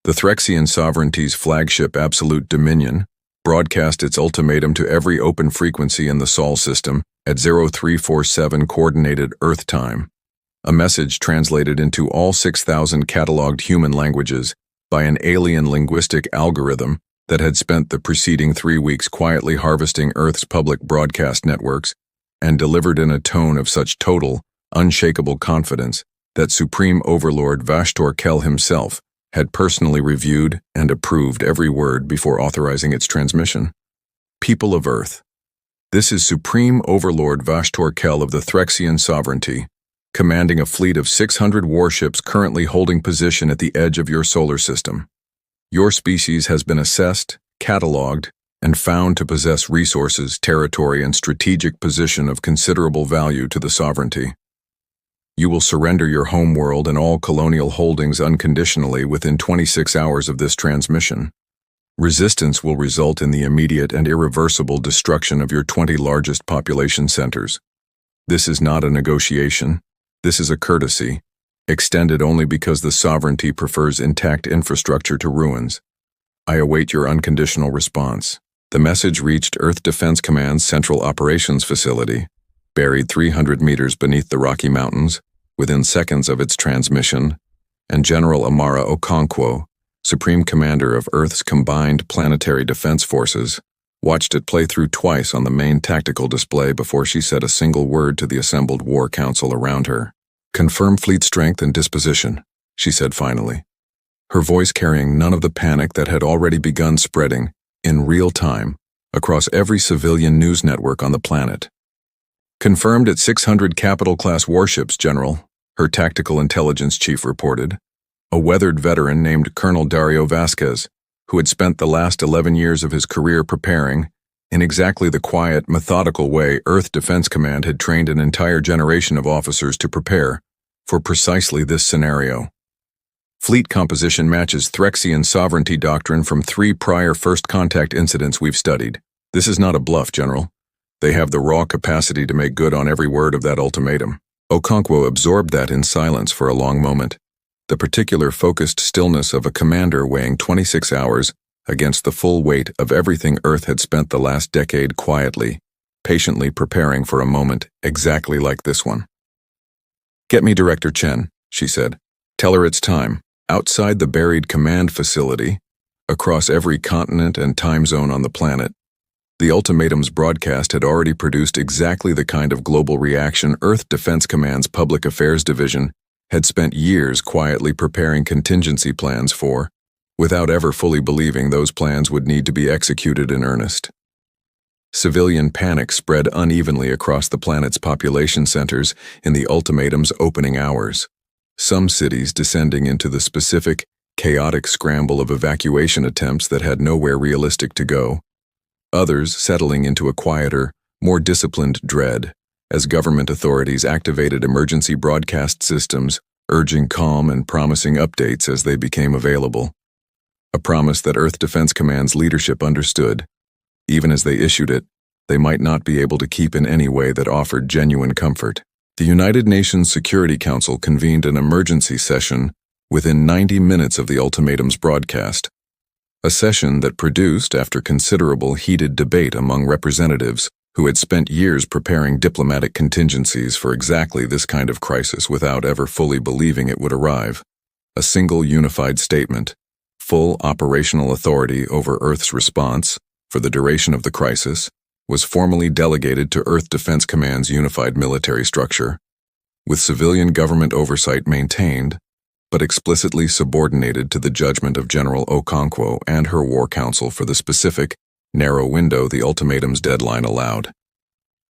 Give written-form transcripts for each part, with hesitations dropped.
The Threxian sovereignty's flagship Absolute Dominion broadcast its ultimatum to every open frequency in the Sol system at 0347 Coordinated Earth Time, a message translated into all 6,000 catalogued human languages by an alien linguistic algorithm that had spent the preceding 3 weeks quietly harvesting Earth's public broadcast networks and delivered in a tone of such total, unshakable confidence that Supreme Overlord Vashtor Kel himself had personally reviewed and approved every word before authorizing its transmission. People of Earth, this is Supreme Overlord Vashtor Kel of the Threxian Sovereignty, commanding a fleet of 600 warships currently holding position at the edge of your solar system. Your species has been assessed, catalogued, and found to possess resources, territory, and strategic position of considerable value to the sovereignty. You will surrender your homeworld and all colonial holdings unconditionally within 26 hours of this transmission. Resistance will result in the immediate and irreversible destruction of your 20 largest population centers. This is not a negotiation. This is a courtesy, extended only because the sovereignty prefers intact infrastructure to ruins. I await your unconditional response. The message reached Earth Defense Command's Central Operations Facility, buried 300 meters beneath the Rocky Mountains, within seconds of its transmission, and General Amara Okonkwo, Supreme Commander of Earth's Combined Planetary Defense Forces, watched it play through twice on the main tactical display before she said a single word to the assembled war council around her. "Confirm fleet strength and disposition," she said finally, her voice carrying none of the panic that had already begun spreading, in real time, across every civilian news network on the planet. "Confirmed at 600 capital-class warships, General," her tactical intelligence chief reported, a weathered veteran named Colonel Dario Vasquez, who had spent the last 11 years of his career preparing, in exactly the quiet, methodical way Earth Defense Command had trained an entire generation of officers to prepare, for precisely this scenario. Fleet composition matches Threxian sovereignty doctrine from 3 prior first contact incidents we've studied. This is not a bluff, General. They have the raw capacity to make good on every word of that ultimatum. Okonkwo absorbed that in silence for a long moment, the particular focused stillness of a commander weighing 26 hours against the full weight of everything Earth had spent the last decade quietly, patiently preparing for a moment exactly like this one. "Get me Director Chen," she said. "Tell her it's time." Outside the buried command facility, across every continent and time zone on the planet, the ultimatum's broadcast had already produced exactly the kind of global reaction Earth Defense Command's Public Affairs Division had spent years quietly preparing contingency plans for, without ever fully believing those plans would need to be executed in earnest. Civilian panic spread unevenly across the planet's population centers in the ultimatum's opening hours, some cities descending into the specific, chaotic scramble of evacuation attempts that had nowhere realistic to go, others settling into a quieter, more disciplined dread as government authorities activated emergency broadcast systems, urging calm and promising updates as they became available. A promise that Earth Defense Command's leadership understood. Even as they issued it, they might not be able to keep in any way that offered genuine comfort. The United Nations Security Council convened an emergency session within 90 minutes of the ultimatum's broadcast, a session that produced, after considerable heated debate among representatives who had spent years preparing diplomatic contingencies for exactly this kind of crisis without ever fully believing it would arrive, a single unified statement: full operational authority over Earth's response, for the duration of the crisis, was formally delegated to Earth Defense Command's unified military structure, with civilian government oversight maintained, but explicitly subordinated to the judgment of General Okonkwo and her War Council for the specific, narrow window the ultimatum's deadline allowed.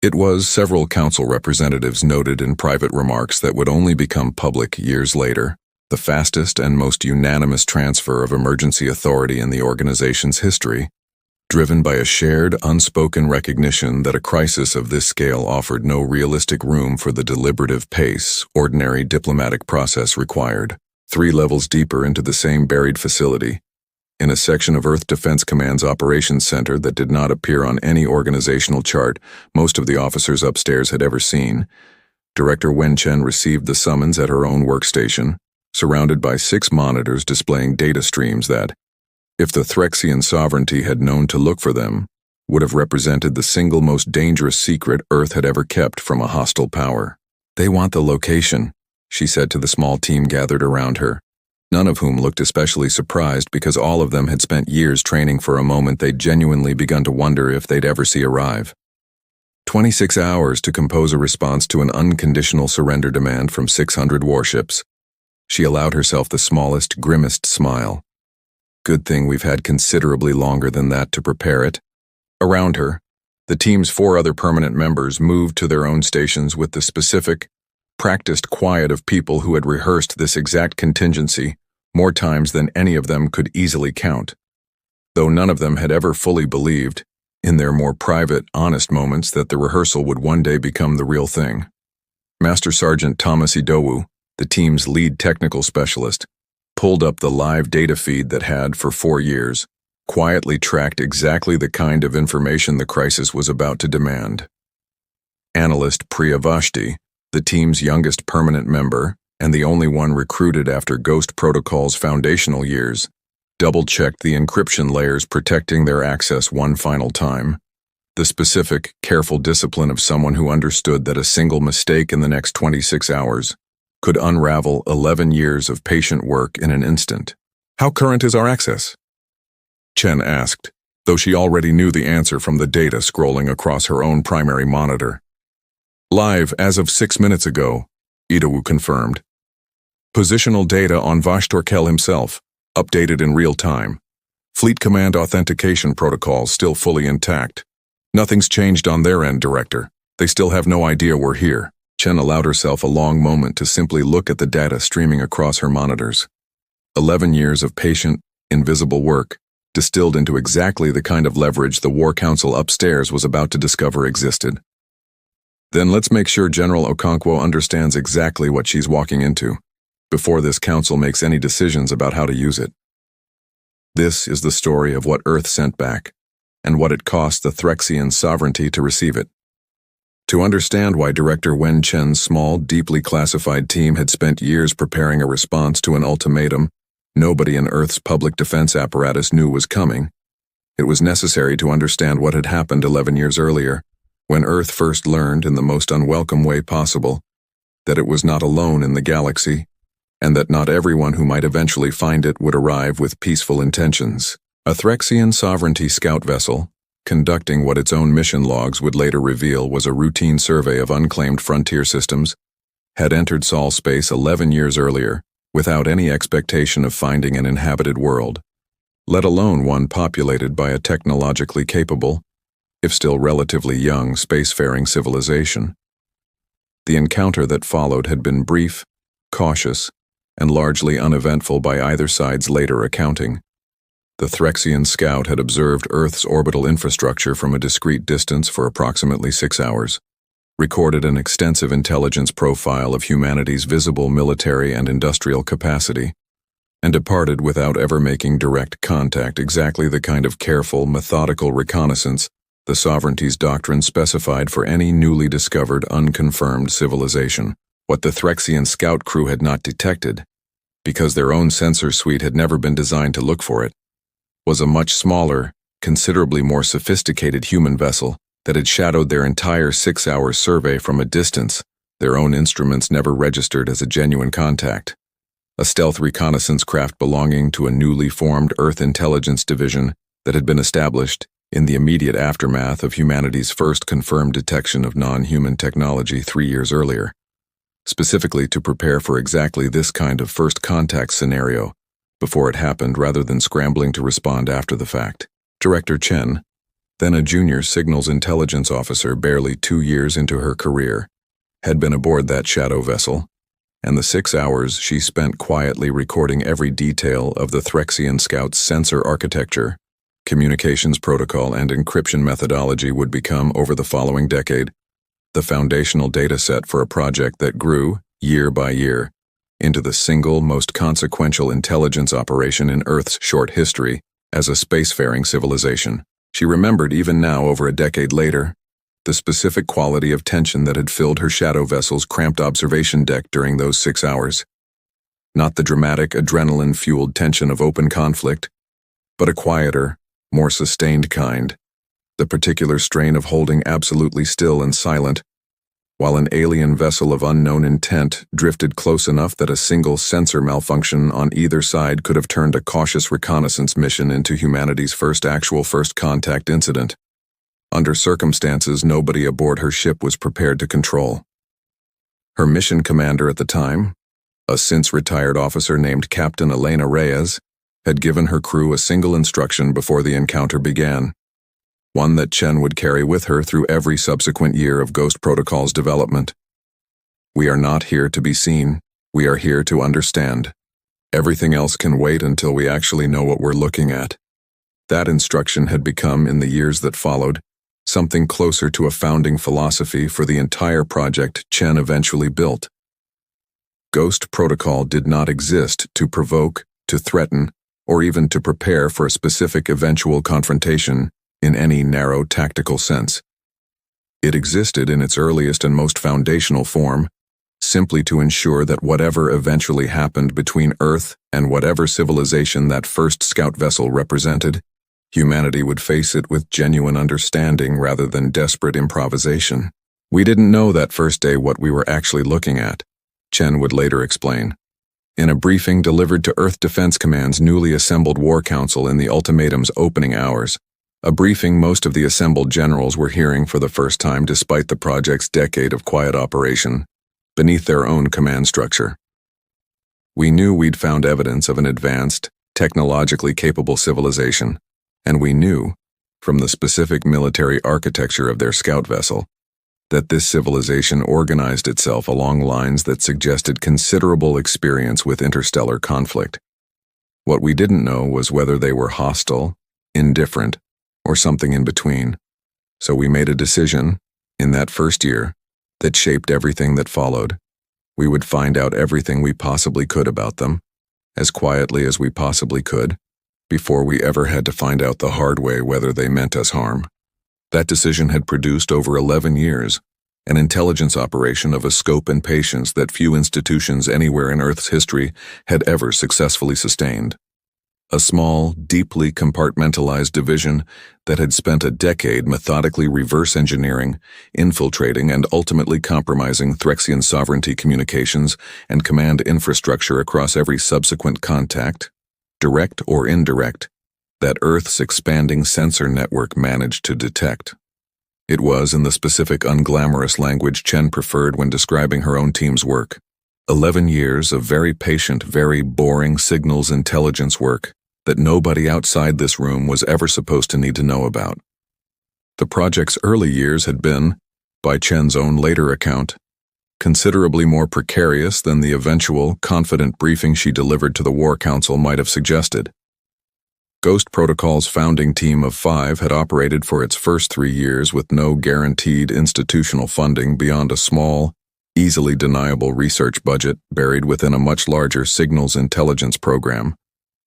It was, several council representatives noted in private remarks that would only become public years later, the fastest and most unanimous transfer of emergency authority in the organization's history, driven by a shared, unspoken recognition that a crisis of this scale offered no realistic room for the deliberative pace ordinary diplomatic process required. 3 levels deeper into the same buried facility, in a section of Earth Defense Command's operations center that did not appear on any organizational chart most of the officers upstairs had ever seen, Director Wen Chen received the summons at her own workstation, surrounded by 6 monitors displaying data streams that, if the Threxian sovereignty had known to look for them, would have represented the single most dangerous secret Earth had ever kept from a hostile power. "They want the location," she said to the small team gathered around her, none of whom looked especially surprised because all of them had spent years training for a moment they'd genuinely begun to wonder if they'd ever see arrive. 26 hours to compose a response to an unconditional surrender demand from 600 warships. She allowed herself the smallest, grimmest smile. Good thing we've had considerably longer than that to prepare it. Around her, the team's 4 other permanent members moved to their own stations with the specific, practiced quiet of people who had rehearsed this exact contingency more times than any of them could easily count, though none of them had ever fully believed, in their more private, honest moments, that the rehearsal would one day become the real thing. Master Sergeant Thomas Idowu, the team's lead technical specialist, pulled up the live data feed that had, for 4 years, quietly tracked exactly the kind of information the crisis was about to demand. Analyst Priya Vashti, the team's youngest permanent member, and the only one recruited after Ghost Protocol's foundational years, double-checked the encryption layers protecting their access one final time, the specific, careful discipline of someone who understood that a single mistake in the next 26 hours could unravel 11 years of patient work in an instant. "How current is our access?" Chen asked, though she already knew the answer from the data scrolling across her own primary monitor. "Live as of 6 minutes ago," Idowu confirmed. "Positional data on Vashtorkel himself, updated in real time. Fleet Command authentication protocols still fully intact. Nothing's changed on their end, Director. They still have no idea we're here." Chen allowed herself a long moment to simply look at the data streaming across her monitors. 11 years of patient, invisible work, distilled into exactly the kind of leverage the War Council upstairs was about to discover existed. Then let's make sure General Okonkwo understands exactly what she's walking into, before this council makes any decisions about how to use it. This is the story of what Earth sent back, and what it cost the Threxian sovereignty to receive it. To understand why Director Wen Chen's small, deeply classified team had spent years preparing a response to an ultimatum nobody in Earth's public defense apparatus knew was coming, it was necessary to understand what had happened 11 years earlier, when Earth first learned, in the most unwelcome way possible, that it was not alone in the galaxy, and that not everyone who might eventually find it would arrive with peaceful intentions. A Threxian sovereignty scout vessel, conducting what its own mission logs would later reveal was a routine survey of unclaimed frontier systems, had entered Sol space 11 years earlier, without any expectation of finding an inhabited world, let alone one populated by a technologically capable, if still relatively young, spacefaring civilization. The encounter that followed had been brief, cautious, and largely uneventful by either side's later accounting. The Threxian scout had observed Earth's orbital infrastructure from a discrete distance for approximately 6 hours, recorded an extensive intelligence profile of humanity's visible military and industrial capacity, and departed without ever making direct contact, exactly the kind of careful, methodical reconnaissance the sovereignty's doctrine specified for any newly discovered, unconfirmed civilization. What the Threxian scout crew had not detected, because their own sensor suite had never been designed to look for it, was a much smaller, considerably more sophisticated human vessel that had shadowed their entire 6-hour survey from a distance their own instruments never registered as a genuine contact. A stealth reconnaissance craft belonging to a newly formed Earth Intelligence Division that had been established in the immediate aftermath of humanity's first confirmed detection of non-human technology 3 years earlier, specifically to prepare for exactly this kind of first contact scenario before it happened rather than scrambling to respond after the fact. Director Chen, then a junior signals intelligence officer barely 2 years into her career, had been aboard that shadow vessel, and the 6 hours she spent quietly recording every detail of the Threxian scout's sensor architecture, communications protocol, and encryption methodology would become, over the following decade, the foundational data set for a project that grew, year by year, into the single most consequential intelligence operation in Earth's short history as a spacefaring civilization. She remembered, even now over a decade later, the specific quality of tension that had filled her shadow vessel's cramped observation deck during those 6 hours. Not the dramatic, adrenaline-fueled tension of open conflict, but a quieter, more sustained kind, the particular strain of holding absolutely still and silent, while an alien vessel of unknown intent drifted close enough that a single sensor malfunction on either side could have turned a cautious reconnaissance mission into humanity's first contact incident. Under circumstances nobody aboard her ship was prepared to control. Her mission commander at the time, a since-retired officer named Captain Elena Reyes, had given her crew a single instruction before the encounter began, one that Chen would carry with her through every subsequent year of Ghost Protocol's development. We are not here to be seen, we are here to understand. Everything else can wait until we actually know what we're looking at. That instruction had become, in the years that followed, something closer to a founding philosophy for the entire project Chen eventually built. Ghost Protocol did not exist to provoke, to threaten, or even to prepare for a specific eventual confrontation in any narrow tactical sense. It existed in its earliest and most foundational form, simply to ensure that whatever eventually happened between Earth and whatever civilization that first scout vessel represented, humanity would face it with genuine understanding rather than desperate improvisation. We didn't know that first day what we were actually looking at, Chen would later explain. In a briefing delivered to Earth Defense Command's newly assembled War Council in the ultimatum's opening hours, a briefing most of the assembled generals were hearing for the first time despite the project's decade of quiet operation, beneath their own command structure. We knew we'd found evidence of an advanced, technologically capable civilization, and we knew, from the specific military architecture of their scout vessel, that this civilization organized itself along lines that suggested considerable experience with interstellar conflict. What we didn't know was whether they were hostile, indifferent, or something in between. So we made a decision, in that first year, that shaped everything that followed. We would find out everything we possibly could about them, as quietly as we possibly could, before we ever had to find out the hard way whether they meant us harm. That decision had produced over 11 years, an intelligence operation of a scope and patience that few institutions anywhere in Earth's history had ever successfully sustained. A small, deeply compartmentalized division that had spent a decade methodically reverse engineering, infiltrating, and ultimately compromising Threxian sovereignty communications and command infrastructure across every subsequent contact, direct or indirect, that Earth's expanding sensor network managed to detect. It was, in the specific unglamorous language Chen preferred when describing her own team's work, 11 years of very patient, very boring signals intelligence work that nobody outside this room was ever supposed to need to know about. The project's early years had been, by Chen's own later account, considerably more precarious than the eventual, confident briefing she delivered to the War Council might have suggested. Ghost Protocol's founding team of 5 had operated for its first 3 years with no guaranteed institutional funding beyond a small, easily deniable research budget buried within a much larger signals intelligence program,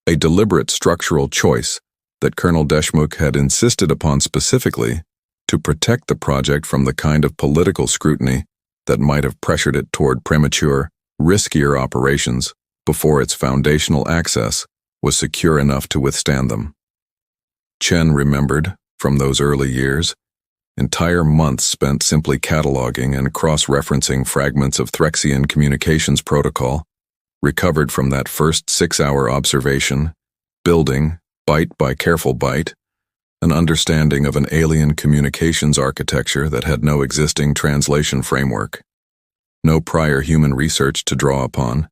a deliberate structural choice that Colonel Deschmuke had insisted upon specifically to protect the project from the kind of political scrutiny that might have pressured it toward premature, riskier operations before its foundational access was secure enough to withstand them. Chen remembered, from those early years, entire months spent simply cataloging and cross-referencing fragments of Threxian communications protocol, recovered from that first 6-hour observation, building, byte by careful byte, an understanding of an alien communications architecture that had no existing translation framework, no prior human research to draw upon,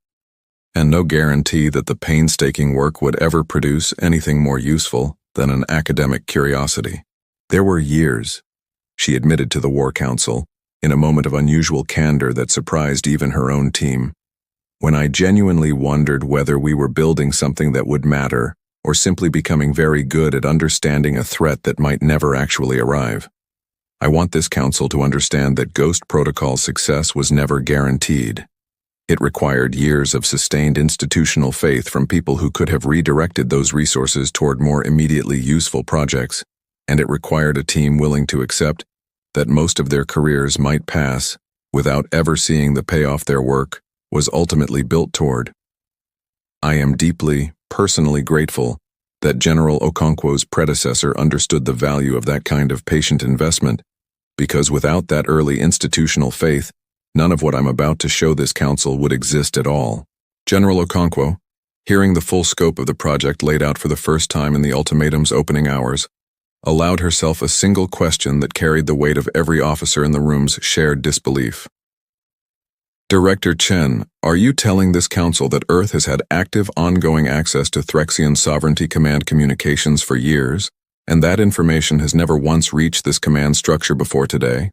and no guarantee that the painstaking work would ever produce anything more useful than an academic curiosity. There were years, she admitted to the War Council, in a moment of unusual candor that surprised even her own team, when I genuinely wondered whether we were building something that would matter or simply becoming very good at understanding a threat that might never actually arrive. I want this council to understand that Ghost Protocol's success was never guaranteed. It required years of sustained institutional faith from people who could have redirected those resources toward more immediately useful projects, and it required a team willing to accept that most of their careers might pass without ever seeing the payoff their work was ultimately built toward. I am deeply, personally grateful that General Okonkwo's predecessor understood the value of that kind of patient investment, because without that early institutional faith, none of what I'm about to show this council would exist at all. General Okonkwo, hearing the full scope of the project laid out for the first time in the ultimatum's opening hours, allowed herself a single question that carried the weight of every officer in the room's shared disbelief. Director Chen, are you telling this council that Earth has had active, ongoing access to Threxian Sovereignty Command communications for years, and that information has never once reached this command structure before today?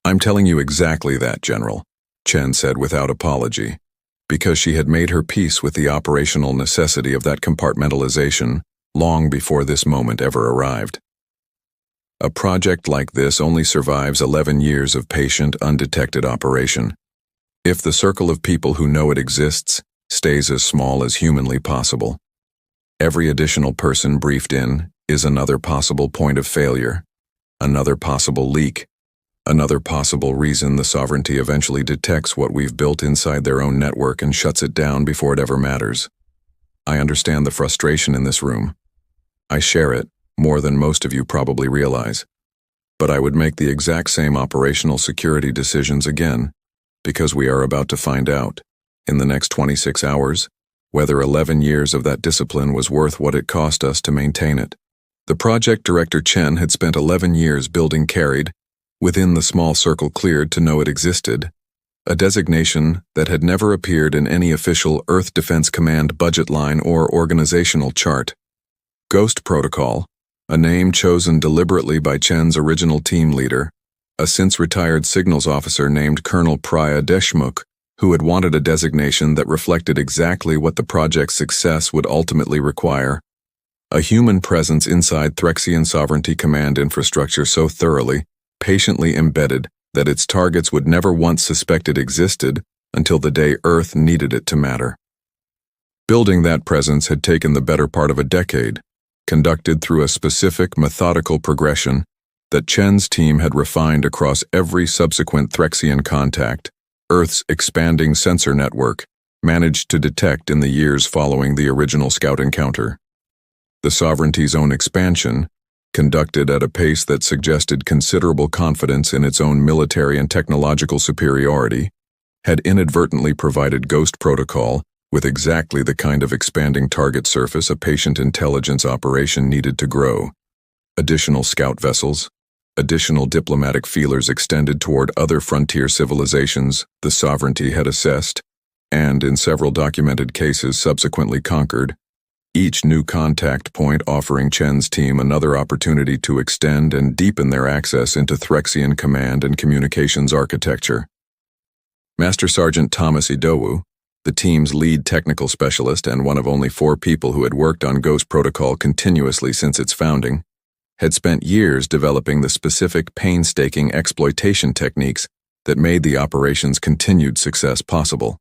I'm telling you exactly that, General, Chen said without apology, because she had made her peace with the operational necessity of that compartmentalization long before this moment ever arrived. A project like this only survives 11 years of patient, undetected operation, if the circle of people who know it exists stays as small as humanly possible. Every additional person briefed in is another possible point of failure, another possible leak, another possible reason the sovereignty eventually detects what we've built inside their own network and shuts it down before it ever matters. I understand the frustration in this room. I share it more than most of you probably realize. But I would make the exact same operational security decisions again, because we are about to find out, in the next 26 hours, whether 11 years of that discipline was worth what it cost us to maintain it. The project director Chen had spent 11 years building carried, within the small circle cleared to know it existed, a designation that had never appeared in any official Earth Defense Command budget line or organizational chart. Ghost Protocol, a name chosen deliberately by Chen's original team leader, a since-retired signals officer named Colonel Priya Deshmukh, who had wanted a designation that reflected exactly what the project's success would ultimately require. A human presence inside Threxian Sovereignty Command infrastructure so thoroughly, patiently embedded that its targets would never once suspect it existed until the day Earth needed it to matter. Building that presence had taken the better part of a decade, conducted through a specific, methodical progression that Chen's team had refined across every subsequent Threxian contact Earth's expanding sensor network managed to detect in the years following the original scout encounter. The sovereignty's own expansion, conducted at a pace that suggested considerable confidence in its own military and technological superiority, had inadvertently provided Ghost Protocol with exactly the kind of expanding target surface a patient intelligence operation needed to grow. Additional scout vessels, additional diplomatic feelers extended toward other frontier civilizations the sovereignty had assessed, and in several documented cases subsequently conquered, each new contact point offering Chen's team another opportunity to extend and deepen their access into Threxian command and communications architecture. Master Sergeant Thomas Idowu, the team's lead technical specialist and one of only 4 people who had worked on Ghost Protocol continuously since its founding, had spent years developing the specific, painstaking exploitation techniques that made the operation's continued success possible.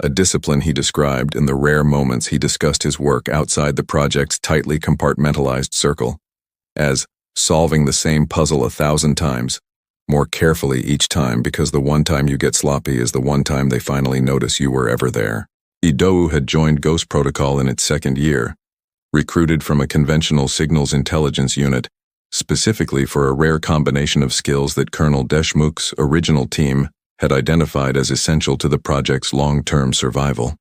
A discipline he described in the rare moments he discussed his work outside the project's tightly compartmentalized circle as solving the same puzzle 1,000 times, more carefully each time because the one time you get sloppy is the one time they finally notice you were ever there. Idowu had joined Ghost Protocol in its 2nd year, recruited from a conventional signals intelligence unit, specifically for a rare combination of skills that Colonel Deshmukh's original team had identified as essential to the project's long-term survival.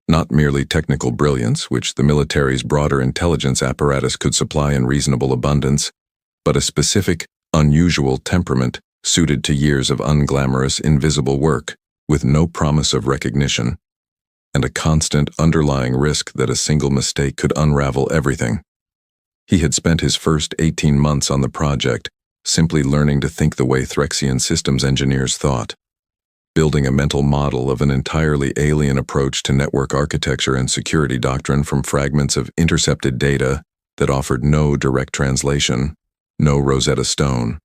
Not merely technical brilliance, which the military's broader intelligence apparatus could supply in reasonable abundance, but a specific, unusual temperament suited to years of unglamorous, invisible work, with no promise of recognition, and a constant underlying risk that a single mistake could unravel everything. He had spent his first 18 months on the project simply learning to think the way Threxian systems engineers thought, building a mental model of an entirely alien approach to network architecture and security doctrine from fragments of intercepted data that offered no direct translation, no Rosetta Stone,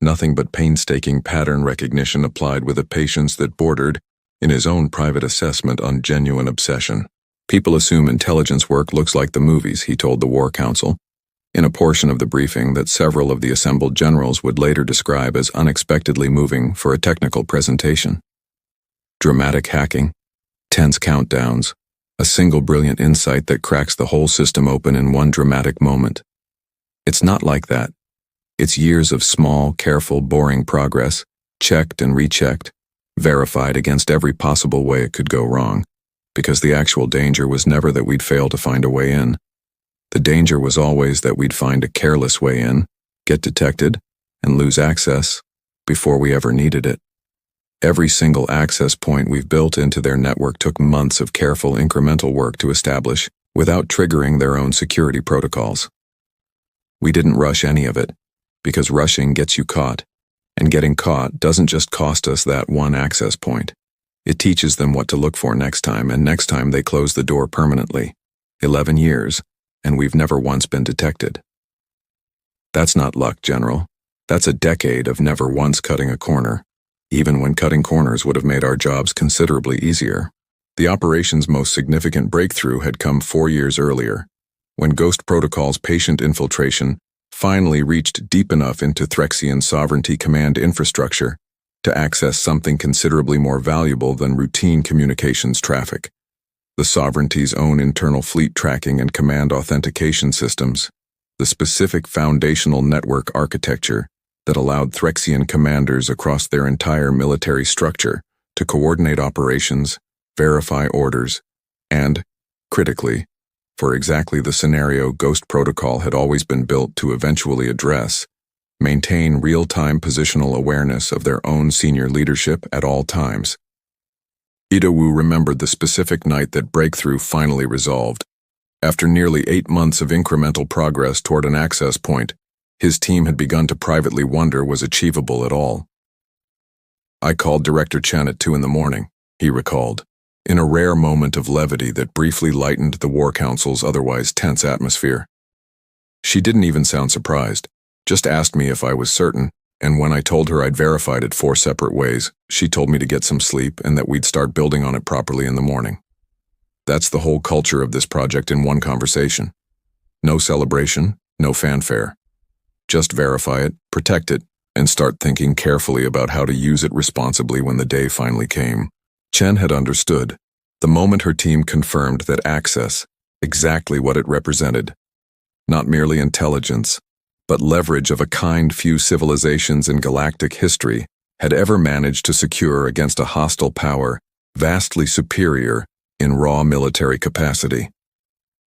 nothing but painstaking pattern recognition applied with a patience that bordered, in his own private assessment, on genuine obsession. People assume intelligence work looks like the movies, he told the War Council, in a portion of the briefing that several of the assembled generals would later describe as unexpectedly moving for a technical presentation. Dramatic hacking, tense countdowns, A single brilliant insight that cracks the whole system open in one dramatic moment. It's not like that. It's years of small, careful, boring progress, checked and rechecked, verified against every possible way it could go wrong, because the actual danger was never that we'd fail to find a way in. The danger was always that we'd find a careless way in, get detected, and lose access before we ever needed it. Every single access point we've built into their network took months of careful incremental work to establish without triggering their own security protocols. We didn't rush any of it, because rushing gets you caught, and getting caught doesn't just cost us that one access point. It teaches them what to look for next time, and next time they close the door permanently. 11 years, and we've never once been detected. That's not luck, General. That's a decade of never once cutting a corner, even when cutting corners would have made our jobs considerably easier. The operation's most significant breakthrough had come 4 years earlier, when Ghost Protocol's patient infiltration finally reached deep enough into Threxian sovereignty command infrastructure to access something considerably more valuable than routine communications traffic: the sovereignty's own internal fleet tracking and command authentication systems, the specific foundational network architecture that allowed Threxian commanders across their entire military structure to coordinate operations, verify orders, and, critically, for exactly the scenario Ghost Protocol had always been built to eventually address, maintain real-time positional awareness of their own senior leadership at all times. Idowu remembered the specific night that breakthrough finally resolved. After nearly 8 months of incremental progress toward an access point, his team had begun to privately wonder was achievable at all. I called Director Chen at 2 a.m, he recalled, in a rare moment of levity that briefly lightened the War Council's otherwise tense atmosphere. She didn't even sound surprised, just asked me if I was certain, and when I told her I'd verified it 4 separate ways, she told me to get some sleep and that we'd start building on it properly in the morning. That's the whole culture of this project in one conversation. No celebration, no fanfare. Just verify it, protect it, and start thinking carefully about how to use it responsibly when the day finally came. Chen had understood, the moment her team confirmed that access, exactly what it represented, not merely intelligence, but leverage of a kind few civilizations in galactic history had ever managed to secure against a hostile power vastly superior in raw military capacity.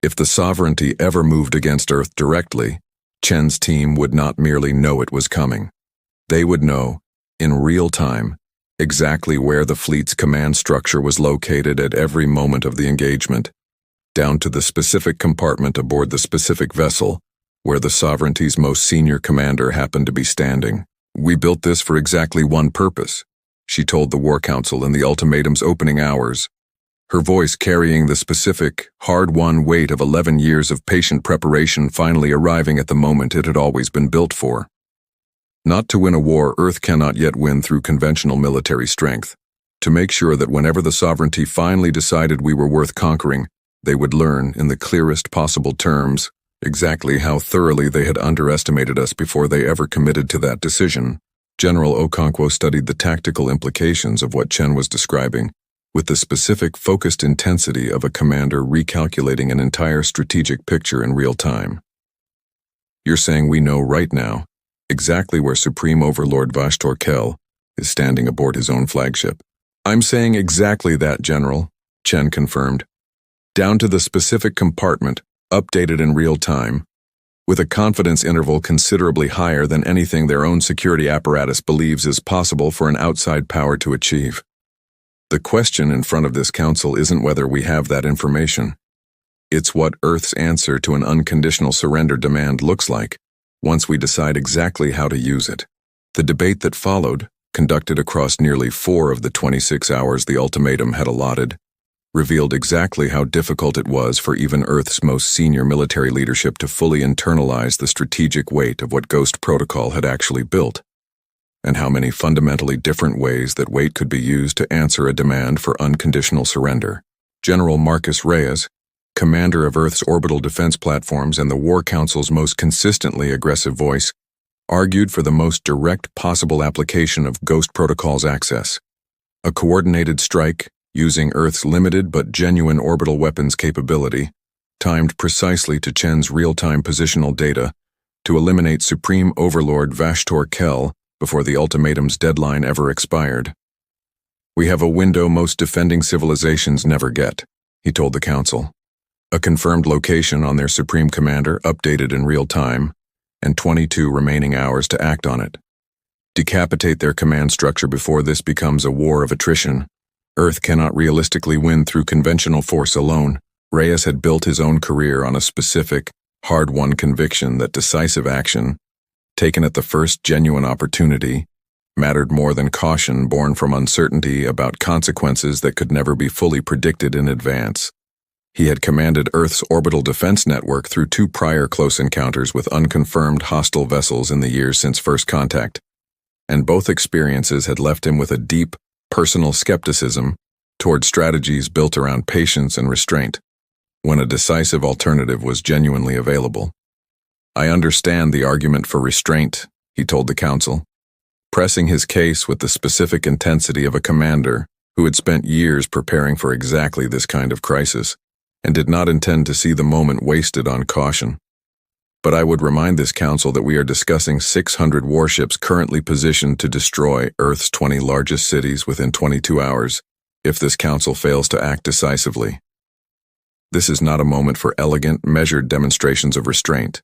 If the sovereignty ever moved against Earth directly, Chen's team would not merely know it was coming. They would know, in real time, exactly where the fleet's command structure was located at every moment of the engagement, down to the specific compartment aboard the specific vessel where the sovereignty's most senior commander happened to be standing. We built this for exactly one purpose, she told the War Council in the ultimatum's opening hours, her voice carrying the specific, hard-won weight of 11 years of patient preparation finally arriving at the moment it had always been built for. Not to win a war Earth cannot yet win through conventional military strength. To make sure that whenever the sovereignty finally decided we were worth conquering, they would learn, in the clearest possible terms, exactly how thoroughly they had underestimated us before they ever committed to that decision. General Okonkwo studied the tactical implications of what Chen was describing, with the specific focused intensity of a commander recalculating an entire strategic picture in real time. You're saying we know right now exactly where Supreme Overlord Vashtorkel is standing aboard his own flagship. I'm saying exactly that, General, Chen confirmed. Down to the specific compartment, updated in real time, with a confidence interval considerably higher than anything their own security apparatus believes is possible for an outside power to achieve. The question in front of this council isn't whether we have that information. It's what Earth's answer to an unconditional surrender demand looks like, once we decide exactly how to use it. The debate that followed, conducted across nearly 4 of the 26 hours the ultimatum had allotted, revealed exactly how difficult it was for even Earth's most senior military leadership to fully internalize the strategic weight of what Ghost Protocol had actually built, and how many fundamentally different ways that weight could be used to answer a demand for unconditional surrender. General Marcus Reyes, commander of Earth's orbital defense platforms and the War Council's most consistently aggressive voice, argued for the most direct possible application of Ghost Protocol's access. A coordinated strike, using Earth's limited but genuine orbital weapons capability, timed precisely to Chen's real-time positional data, to eliminate Supreme Overlord Vashtor Kell before the ultimatum's deadline ever expired. "We have a window most defending civilizations never get," he told the Council. "A confirmed location on their Supreme Commander updated in real time, and 22 remaining hours to act on it. Decapitate their command structure before this becomes a war of attrition. Earth cannot realistically win through conventional force alone." Reyes had built his own career on a specific, hard-won conviction that decisive action, taken at the first genuine opportunity, mattered more than caution born from uncertainty about consequences that could never be fully predicted in advance. He had commanded Earth's orbital defense network through 2 prior close encounters with unconfirmed hostile vessels in the years since first contact, and both experiences had left him with a deep, personal skepticism toward strategies built around patience and restraint, when a decisive alternative was genuinely available. "I understand the argument for restraint," he told the Council, pressing his case with the specific intensity of a commander who had spent years preparing for exactly this kind of crisis, and did not intend to see the moment wasted on caution. "But I would remind this Council that we are discussing 600 warships currently positioned to destroy Earth's 20 largest cities within 22 hours, if this Council fails to act decisively. This is not a moment for elegant, measured demonstrations of restraint.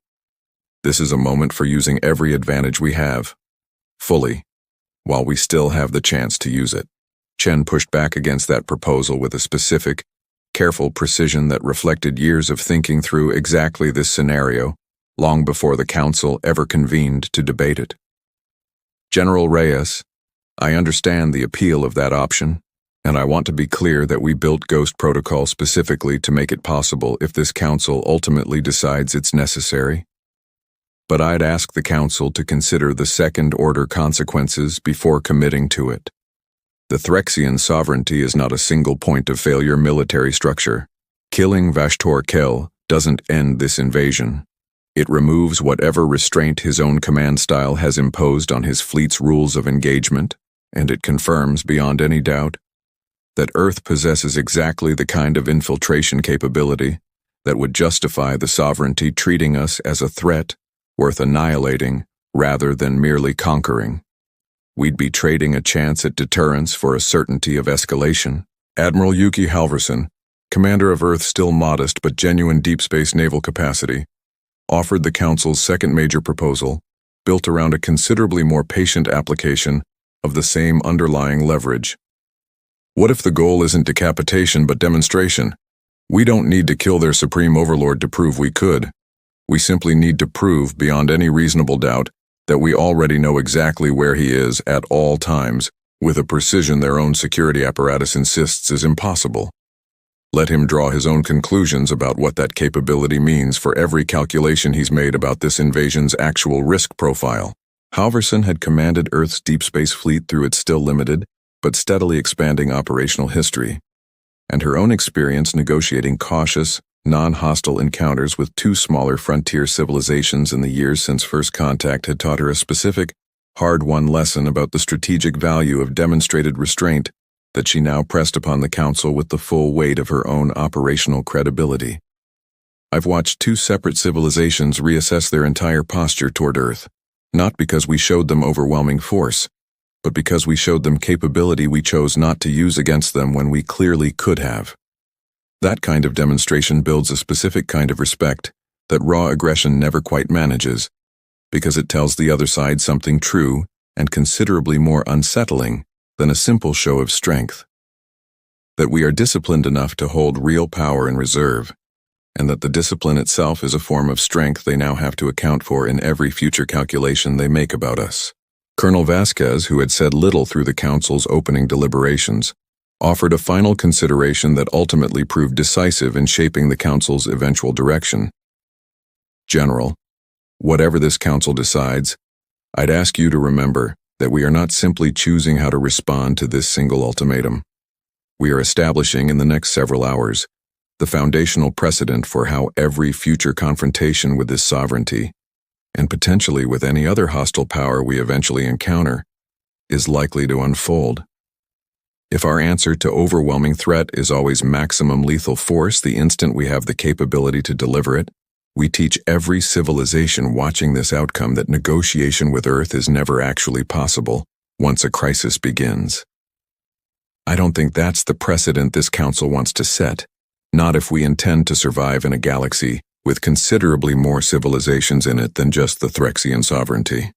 This is a moment for using every advantage we have, fully, while we still have the chance to use it." Chen pushed back against that proposal with a specific, careful precision that reflected years of thinking through exactly this scenario, long before the Council ever convened to debate it. "General Reyes, I understand the appeal of that option, and I want to be clear that we built Ghost Protocol specifically to make it possible if this Council ultimately decides it's necessary. But I'd ask the Council to consider the second-order consequences before committing to it. The Threxian sovereignty is not a single point of failure military structure. Killing Vashtor Kell doesn't end this invasion. It removes whatever restraint his own command style has imposed on his fleet's rules of engagement, and it confirms beyond any doubt that Earth possesses exactly the kind of infiltration capability that would justify the sovereignty treating us as a threat worth annihilating rather than merely conquering. We'd be trading a chance at deterrence for a certainty of escalation." Admiral Yuki Halverson, commander of Earth's still modest but genuine deep space naval capacity, offered the Council's second major proposal, built around a considerably more patient application of the same underlying leverage. "What if the goal isn't decapitation but demonstration? We don't need to kill their Supreme Overlord to prove we could. We simply need to prove beyond any reasonable doubt that we already know exactly where he is at all times, with a precision their own security apparatus insists is impossible. Let him draw his own conclusions about what that capability means for every calculation he's made about this invasion's actual risk profile." Halverson had commanded Earth's deep space fleet through its still limited, but steadily expanding operational history, and her own experience negotiating cautious, non-hostile encounters with 2 smaller frontier civilizations in the years since first contact had taught her a specific, hard-won lesson about the strategic value of demonstrated restraint that she now pressed upon the Council with the full weight of her own operational credibility. "I've watched 2 separate civilizations reassess their entire posture toward Earth, not because we showed them overwhelming force, but because we showed them capability we chose not to use against them when we clearly could have. That kind of demonstration builds a specific kind of respect that raw aggression never quite manages, because it tells the other side something true and considerably more unsettling than a simple show of strength. That we are disciplined enough to hold real power in reserve, and that the discipline itself is a form of strength they now have to account for in every future calculation they make about us." Colonel Vasquez, who had said little through the Council's opening deliberations, offered a final consideration that ultimately proved decisive in shaping the Council's eventual direction. "General, whatever this Council decides, I'd ask you to remember that we are not simply choosing how to respond to this single ultimatum. We are establishing in the next several hours the foundational precedent for how every future confrontation with this sovereignty, and potentially with any other hostile power we eventually encounter, is likely to unfold. If our answer to overwhelming threat is always maximum lethal force the instant we have the capability to deliver it, we teach every civilization watching this outcome that negotiation with Earth is never actually possible once a crisis begins. I don't think that's the precedent this council wants to set, not if we intend to survive in a galaxy with considerably more civilizations in it than just the Threxian sovereignty.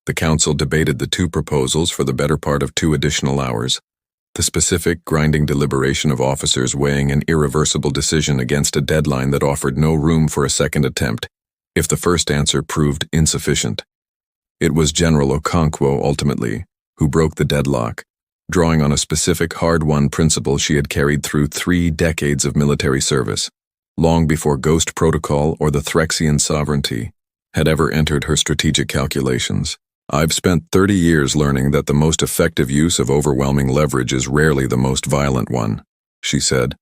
The council debated the two proposals for the better part of 2 additional hours, the specific, grinding deliberation of officers weighing an irreversible decision against a deadline that offered no room for a second attempt, if the first answer proved insufficient. It was General Okonkwo, ultimately, who broke the deadlock, drawing on a specific hard-won principle she had carried through 3 decades of military service, long before Ghost Protocol or the Threxian sovereignty had ever entered her strategic calculations. I've spent 30 years learning that the most effective use of overwhelming leverage is rarely the most violent one, she said.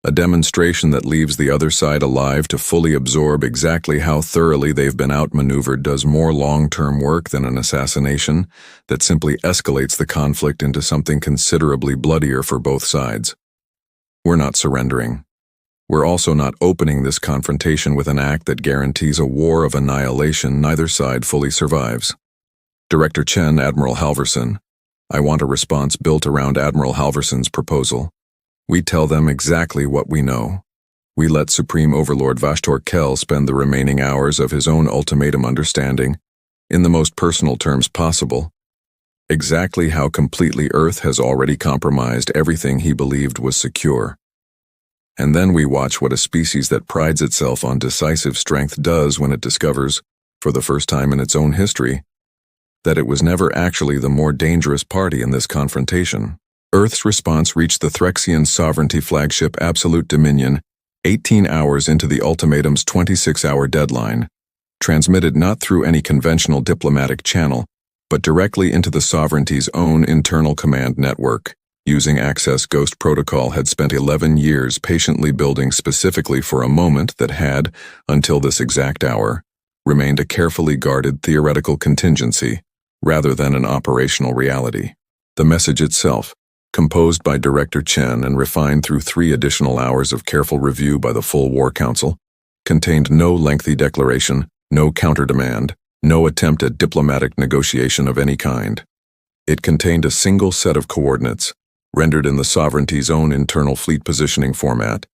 A demonstration that leaves the other side alive to fully absorb exactly how thoroughly they've been outmaneuvered does more long-term work than an assassination that simply escalates the conflict into something considerably bloodier for both sides. We're not surrendering. We're also not opening this confrontation with an act that guarantees a war of annihilation neither side fully survives. Director Chen, Admiral Halverson, I want a response built around Admiral Halverson's proposal. We tell them exactly what we know. We let Supreme Overlord Vashtor Kell spend the remaining hours of his own ultimatum understanding, in the most personal terms possible, exactly how completely Earth has already compromised everything he believed was secure. And then we watch what a species that prides itself on decisive strength does when it discovers, for the first time in its own history, that it was never actually the more dangerous party in this confrontation. Earth's response reached the Threxian sovereignty flagship Absolute Dominion 18 hours into the ultimatum's 26-hour deadline, transmitted not through any conventional diplomatic channel, but directly into the sovereignty's own internal command network, using Access Ghost Protocol had spent 11 years patiently building specifically for a moment that had, until this exact hour, remained a carefully guarded theoretical contingency, rather than an operational reality. The message itself, composed by Director Chen and refined through 3 additional hours of careful review by the full War Council, contained no lengthy declaration, no counter-demand, no attempt at diplomatic negotiation of any kind. It contained a single set of coordinates, rendered in the sovereignty's own internal fleet positioning format,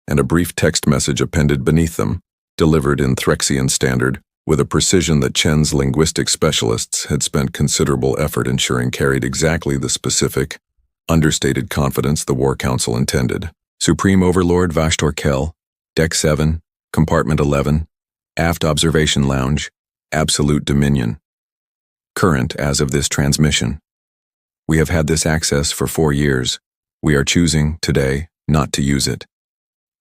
and a brief text message appended beneath them, delivered in Threxian standard, with a precision that Chen's linguistic specialists had spent considerable effort ensuring carried exactly the specific, understated confidence the War Council intended. Supreme Overlord Vashtor Kell, Deck 7, Compartment 11, Aft Observation Lounge, Absolute Dominion. Current as of this transmission. We have had this access for 4 years. We are choosing, today, not to use it.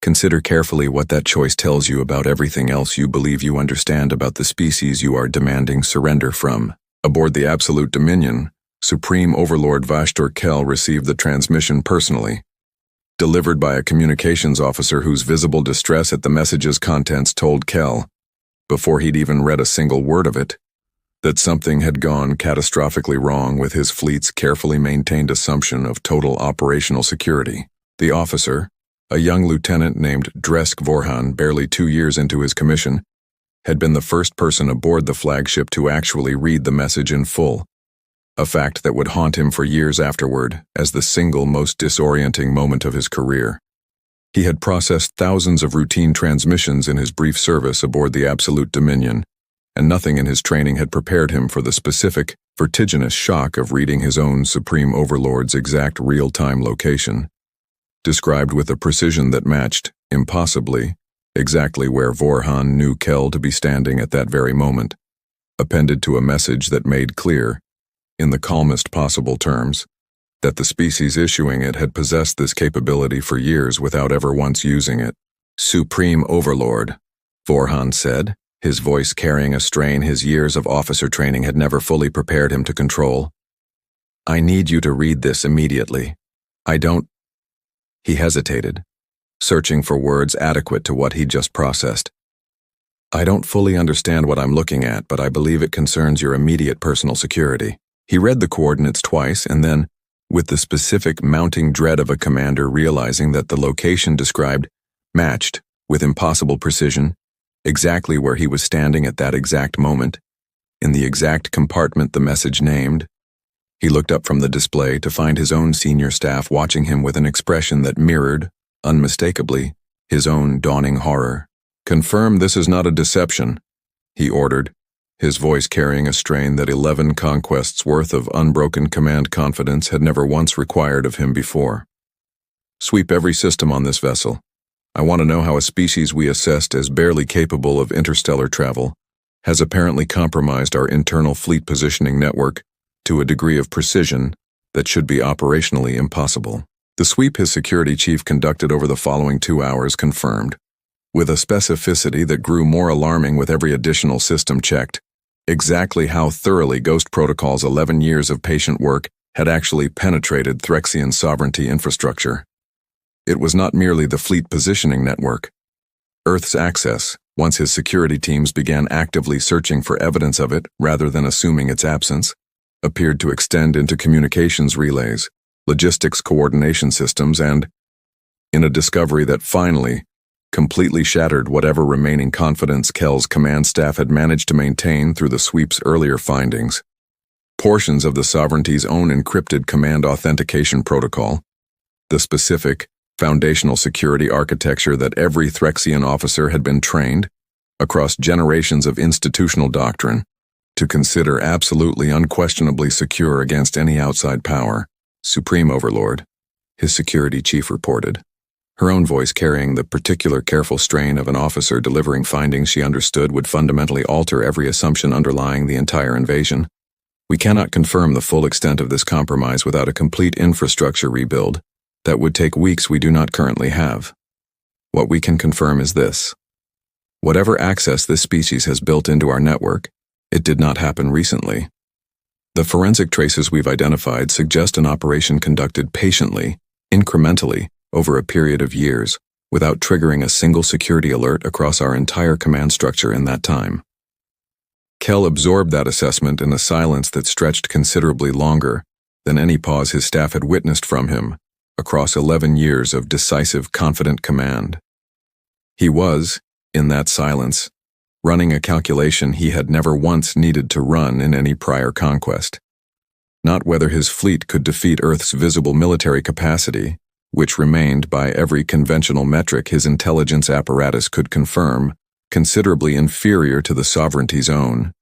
Consider carefully what that choice tells you about everything else you believe you understand about the species you are demanding surrender from. Aboard the Absolute Dominion, Supreme Overlord Vashtor Kell received the transmission personally, delivered by a communications officer whose visible distress at the message's contents told Kell, before he'd even read a single word of it, that something had gone catastrophically wrong with his fleet's carefully maintained assumption of total operational security. The officer, a young lieutenant named Dresk Vorhan, barely 2 years into his commission, had been the first person aboard the flagship to actually read the message in full, a fact that would haunt him for years afterward as the single most disorienting moment of his career. He had processed thousands of routine transmissions in his brief service aboard the Absolute Dominion, and nothing in his training had prepared him for the specific, vertiginous shock of reading his own Supreme Overlord's exact real-time location, described with a precision that matched, impossibly, exactly where Vorhan knew Kell to be standing at that very moment, appended to a message that made clear, in the calmest possible terms, that the species issuing it had possessed this capability for years without ever once using it. Supreme Overlord, Vorhan said, his voice carrying a strain his years of officer training had never fully prepared him to control. I need you to read this immediately. I don't... He hesitated, searching for words adequate to what he'd just processed. I don't fully understand what I'm looking at, but I believe it concerns your immediate personal security. He read the coordinates twice and then, with the specific mounting dread of a commander realizing that the location described matched, with impossible precision, exactly where he was standing at that exact moment, in the exact compartment the message named. He looked up from the display to find his own senior staff watching him with an expression that mirrored, unmistakably, his own dawning horror. "Confirm this is not a deception," he ordered, his voice carrying a strain that 11 conquests worth of unbroken command confidence had never once required of him before. "Sweep every system on this vessel. I want to know how a species we assessed as barely capable of interstellar travel has apparently compromised our internal fleet positioning network to a degree of precision that should be operationally impossible." The sweep his security chief conducted over the following 2 hours confirmed, with a specificity that grew more alarming with every additional system checked, exactly how thoroughly Ghost Protocol's 11 years of patient work had actually penetrated Threxian sovereignty infrastructure. It was not merely the fleet positioning network. Earth's access, once his security teams began actively searching for evidence of it rather than assuming its absence, appeared to extend into communications relays, logistics coordination systems, and, in a discovery that finally, completely shattered whatever remaining confidence Kel's command staff had managed to maintain through the sweep's earlier findings, portions of the sovereignty's own encrypted command authentication protocol, the specific, foundational security architecture that every Threxian officer had been trained, across generations of institutional doctrine, to consider absolutely unquestionably secure against any outside power. "Supreme Overlord," his security chief reported, her own voice carrying the particular careful strain of an officer delivering findings she understood would fundamentally alter every assumption underlying the entire invasion. "We cannot confirm the full extent of this compromise without a complete infrastructure rebuild that would take weeks we do not currently have. What we can confirm is this. Whatever access this species has built into our network, it did not happen recently. The forensic traces we've identified suggest an operation conducted patiently, incrementally, over a period of years, without triggering a single security alert across our entire command structure in that time." Kel absorbed that assessment in a silence that stretched considerably longer than any pause his staff had witnessed from him across 11 years of decisive, confident command. He was, in that silence, running a calculation he had never once needed to run in any prior conquest. Not whether his fleet could defeat Earth's visible military capacity, which remained, by every conventional metric his intelligence apparatus could confirm, considerably inferior to the sovereignty's own.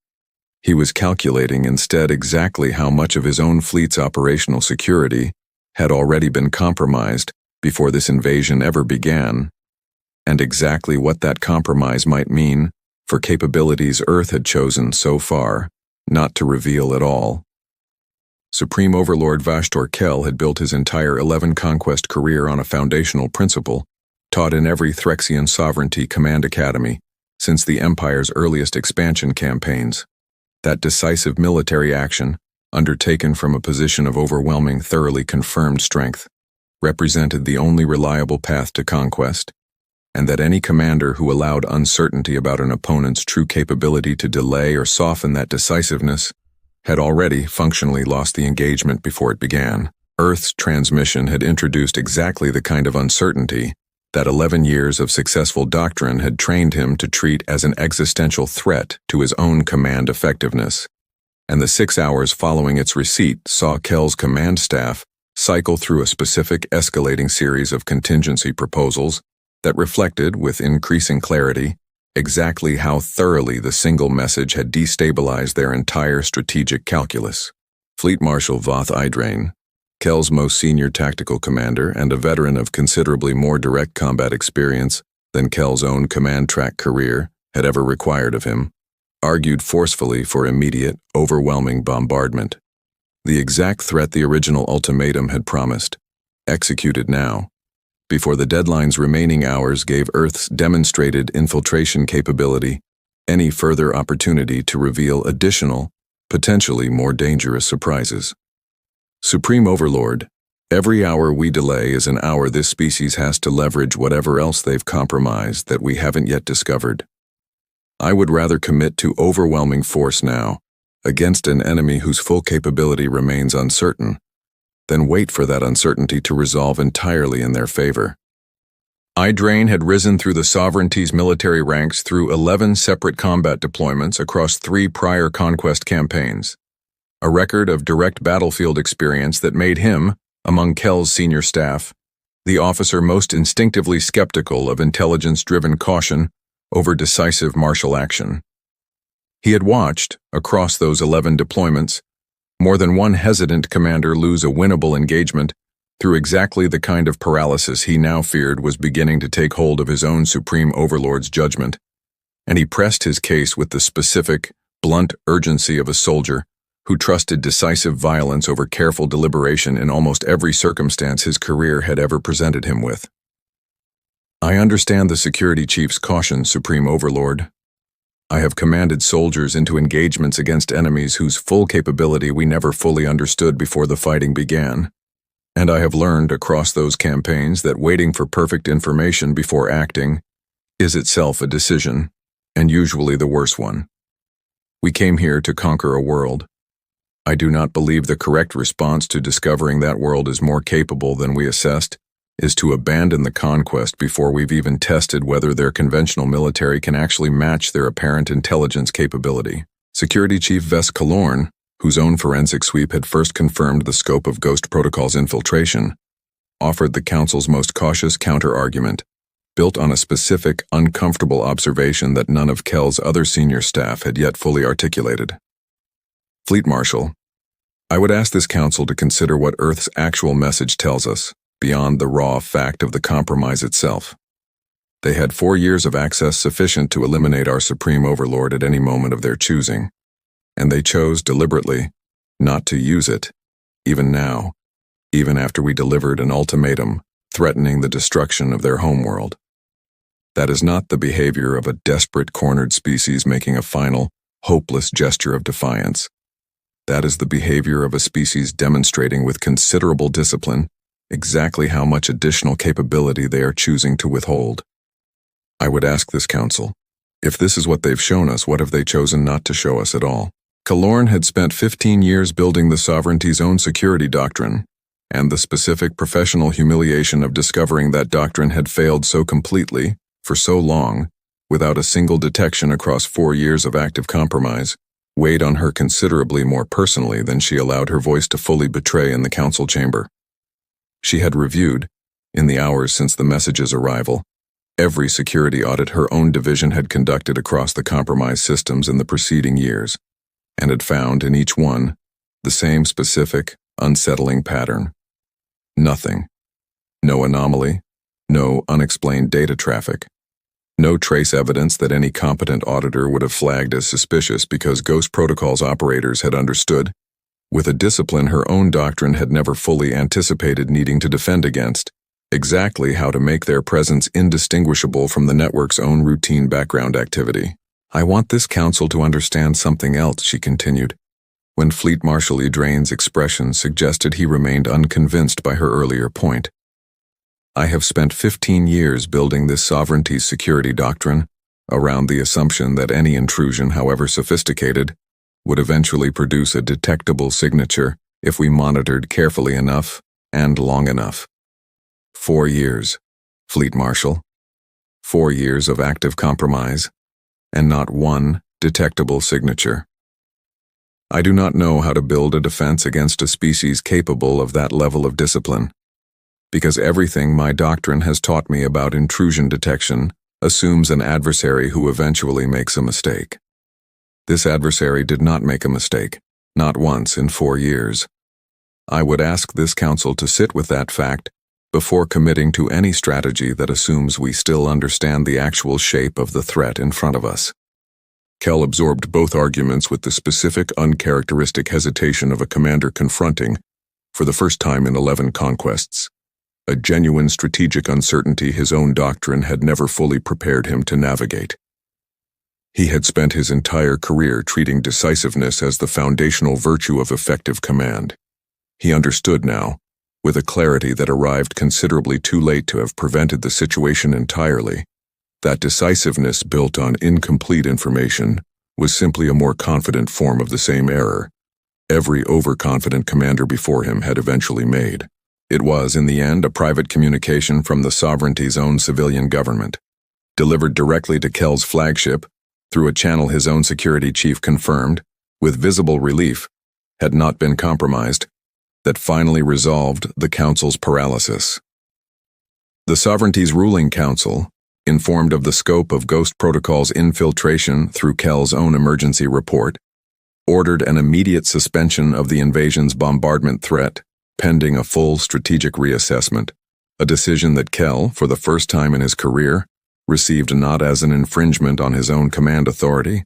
He was calculating instead exactly how much of his own fleet's operational security had already been compromised before this invasion ever began, and exactly what that compromise might mean for capabilities Earth had chosen so far not to reveal at all. Supreme Overlord Vashtor Kel had built his entire 11 conquest career on a foundational principle taught in every Threxian sovereignty command academy since the Empire's earliest expansion campaigns. That decisive military action, undertaken from a position of overwhelming, thoroughly confirmed strength, represented the only reliable path to conquest, and that any commander who allowed uncertainty about an opponent's true capability to delay or soften that decisiveness had already functionally lost the engagement before it began. Earth's transmission had introduced exactly the kind of uncertainty that 11 years of successful doctrine had trained him to treat as an existential threat to his own command effectiveness, and the 6 hours following its receipt saw Kel's command staff cycle through a specific escalating series of contingency proposals that reflected, with increasing clarity, exactly how thoroughly the single message had destabilized their entire strategic calculus. Fleet Marshal Voth Idrain, Kel's most senior tactical commander and a veteran of considerably more direct combat experience than Kel's own command track career had ever required of him, argued forcefully for immediate, overwhelming bombardment. The exact threat the original ultimatum had promised, executed now, before the deadline's remaining hours gave Earth's demonstrated infiltration capability any further opportunity to reveal additional, potentially more dangerous surprises. Supreme Overlord, every hour we delay is an hour this species has to leverage whatever else they've compromised that we haven't yet discovered. I would rather commit to overwhelming force now, against an enemy whose full capability remains uncertain, then wait for that uncertainty to resolve entirely in their favor. Idrain had risen through the sovereignty's military ranks through 11 separate combat deployments across 3 prior conquest campaigns, a record of direct battlefield experience that made him, among Kel's senior staff, the officer most instinctively skeptical of intelligence-driven caution over decisive martial action. He had watched, across those 11 deployments, more than one hesitant commander lose a winnable engagement through exactly the kind of paralysis he now feared was beginning to take hold of his own supreme overlord's judgment, and he pressed his case with the specific, blunt urgency of a soldier who trusted decisive violence over careful deliberation in almost every circumstance his career had ever presented him with. "I understand the security chief's caution, Supreme Overlord. I have commanded soldiers into engagements against enemies whose full capability we never fully understood before the fighting began, and I have learned across those campaigns that waiting for perfect information before acting is itself a decision, and usually the worst one. We came here to conquer a world. I do not believe the correct response to discovering that world is more capable than we assessed is to abandon the conquest before we've even tested whether their conventional military can actually match their apparent intelligence capability." Security Chief Ves Kalorn, whose own forensic sweep had first confirmed the scope of Ghost Protocol's infiltration, offered the Council's most cautious counter-argument, built on a specific, uncomfortable observation that none of Kel's other senior staff had yet fully articulated. "Fleet Marshal, I would ask this Council to consider what Earth's actual message tells us, beyond the raw fact of the compromise itself. They had 4 years of access sufficient to eliminate our Supreme Overlord at any moment of their choosing, and they chose deliberately not to use it, even now, even after we delivered an ultimatum threatening the destruction of their homeworld. That is not the behavior of a desperate, cornered species making a final, hopeless gesture of defiance. That is the behavior of a species demonstrating with considerable discipline exactly how much additional capability they are choosing to withhold. I would ask this Council, if this is what they've shown us, what have they chosen not to show us at all?" Kalorn had spent 15 years building the sovereignty's own security doctrine, and the specific professional humiliation of discovering that doctrine had failed so completely, for so long, without a single detection across 4 years of active compromise, weighed on her considerably more personally than she allowed her voice to fully betray in the Council chamber. She had reviewed, in the hours since the message's arrival, every security audit her own division had conducted across the compromise systems in the preceding years, and had found in each one the same specific, unsettling pattern. Nothing. No anomaly, no unexplained data traffic, no trace evidence that any competent auditor would have flagged as suspicious because Ghost Protocol's operators had understood, with a discipline her own doctrine had never fully anticipated needing to defend against, exactly how to make their presence indistinguishable from the network's own routine background activity. "I want this Council to understand something else," she continued, when Fleet Marshal Idrain's expression suggested he remained unconvinced by her earlier point. "I have spent 15 years building this sovereignty's security doctrine around the assumption that any intrusion, however sophisticated, would eventually produce a detectable signature if we monitored carefully enough and long enough. 4 years, Fleet Marshal. 4 years of active compromise, and not one detectable signature. I do not know how to build a defense against a species capable of that level of discipline, because everything my doctrine has taught me about intrusion detection assumes an adversary who eventually makes a mistake. This adversary did not make a mistake, not once in 4 years. I would ask this Council to sit with that fact before committing to any strategy that assumes we still understand the actual shape of the threat in front of us." Kel absorbed both arguments with the specific, uncharacteristic hesitation of a commander confronting, for the first time in 11 conquests, a genuine strategic uncertainty his own doctrine had never fully prepared him to navigate. He had spent his entire career treating decisiveness as the foundational virtue of effective command. He understood now, with a clarity that arrived considerably too late to have prevented the situation entirely, that decisiveness built on incomplete information was simply a more confident form of the same error, every overconfident commander before him had eventually made. It was, in the end, a private communication from the sovereignty's own civilian government, delivered directly to Kel's flagship through a channel his own security chief confirmed, with visible relief, had not been compromised, that finally resolved the Council's paralysis. The sovereignty's ruling council, informed of the scope of Ghost Protocol's infiltration through Kel's own emergency report, ordered an immediate suspension of the invasion's bombardment threat, pending a full strategic reassessment, a decision that Kel, for the first time in his career, received not as an infringement on his own command authority,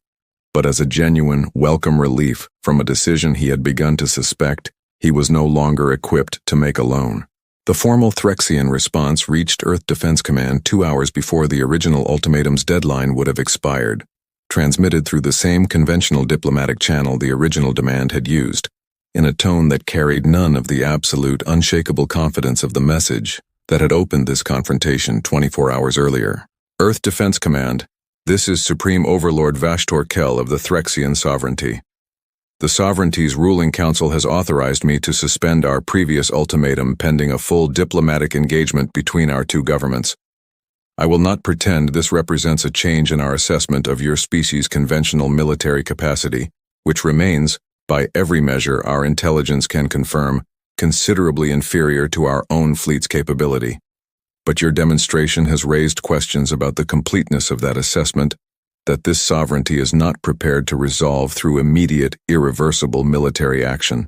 but as a genuine, welcome relief from a decision he had begun to suspect he was no longer equipped to make alone. The formal Threxian response reached Earth Defense Command 2 hours before the original ultimatum's deadline would have expired, transmitted through the same conventional diplomatic channel the original demand had used, in a tone that carried none of the absolute, unshakable confidence of the message that had opened this confrontation 24 hours earlier. Earth Defense Command, this is Supreme Overlord Vashtor Kel of the Threxian Sovereignty. The Sovereignty's ruling council has authorized me to suspend our previous ultimatum pending a full diplomatic engagement between our two governments. I will not pretend this represents a change in our assessment of your species' conventional military capacity, which remains, by every measure our intelligence can confirm, considerably inferior to our own fleet's capability. But your demonstration has raised questions about the completeness of that assessment that this sovereignty is not prepared to resolve through immediate, irreversible military action.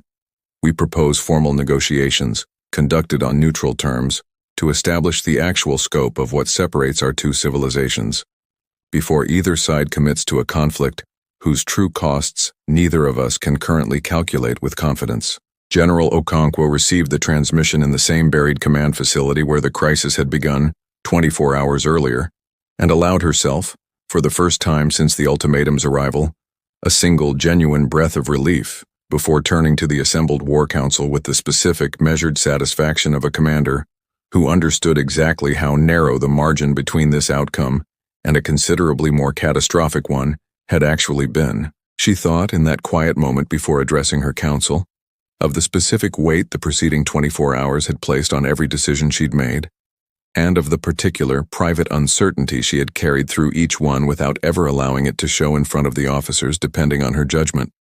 We propose formal negotiations, conducted on neutral terms, to establish the actual scope of what separates our two civilizations, before either side commits to a conflict whose true costs neither of us can currently calculate with confidence. General Okonkwo received the transmission in the same buried command facility where the crisis had begun 24 hours earlier, and allowed herself, for the first time since the ultimatum's arrival, a single genuine breath of relief before turning to the assembled war council with the specific, measured satisfaction of a commander who understood exactly how narrow the margin between this outcome and a considerably more catastrophic one had actually been. She thought, in that quiet moment before addressing her council, of the specific weight the preceding 24 hours had placed on every decision she'd made, and of the particular, private uncertainty she had carried through each one without ever allowing it to show in front of the officers depending on her judgment.